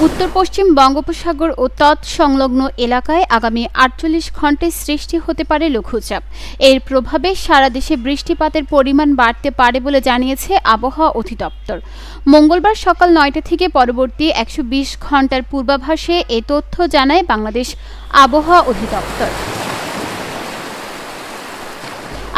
উত্তর পশ্চিম বঙ্গোপসাগর ও তৎসংলগ্ন এলাকায় আগামী ৪৮ ঘণ্টায় সৃষ্টি হতে পারে লঘুচাপ। এর প্রভাবে সারা দেশে বৃষ্টিপাতের পরিমাণ বাড়তে পারে বলে জানিয়েছে আবহাওয়া অধিদপ্তর। মঙ্গলবার সকাল ৯টা থেকে পরবর্তী ১২০ ঘণ্টার পূর্বাভাসে এ তথ্য জানায় বাংলাদেশ আবহাওয়া অধিদপ্তর।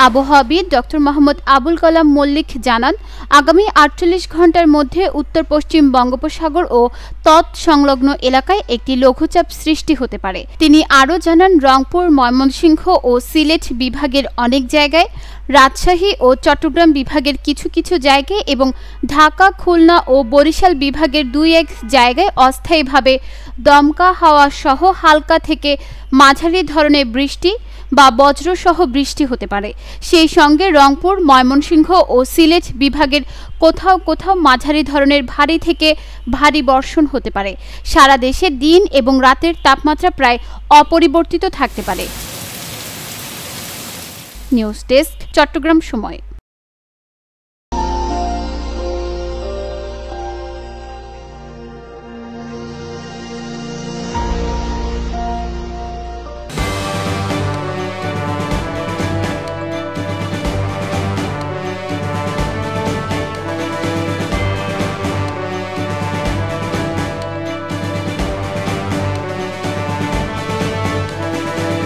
আবহাওয়াবিদ ডক্টর মোহাম্মদ আবুল কালাম মল্লিক জানান, আগামী ৪৮ ঘণ্টার মধ্যে উত্তর পশ্চিম বঙ্গোপসাগর ও তৎসংলগ্ন এলাকায় একটি লঘুচাপ সৃষ্টি হতে পারে। তিনি আরও জানান, রংপুর, ময়মনসিংহ ও সিলেট বিভাগের অনেক জায়গায়, রাজশাহী ও চট্টগ্রাম বিভাগের কিছু কিছু জায়গায় এবং ঢাকা, খুলনা ও বরিশাল বিভাগের ২-১ জায়গায় অস্থায়ীভাবে দমকা হাওয়া সহ হালকা থেকে মাঝারি ধরনের বৃষ্টি বা বজ্রসহ বৃষ্টি হতে পারে। সেই সঙ্গে রংপুর, ময়মনসিংহ ও সিলেট বিভাগের কোথাও কোথাও মাঝারি ধরনের ভারী থেকে ভারী বর্ষণ হতে পারে। সারা দেশে দিন এবং রাতের তাপমাত্রা প্রায় অপরিবর্তিত থাকতে পারে। নিউজ ডেস্ক, চট্টগ্রাম সময়।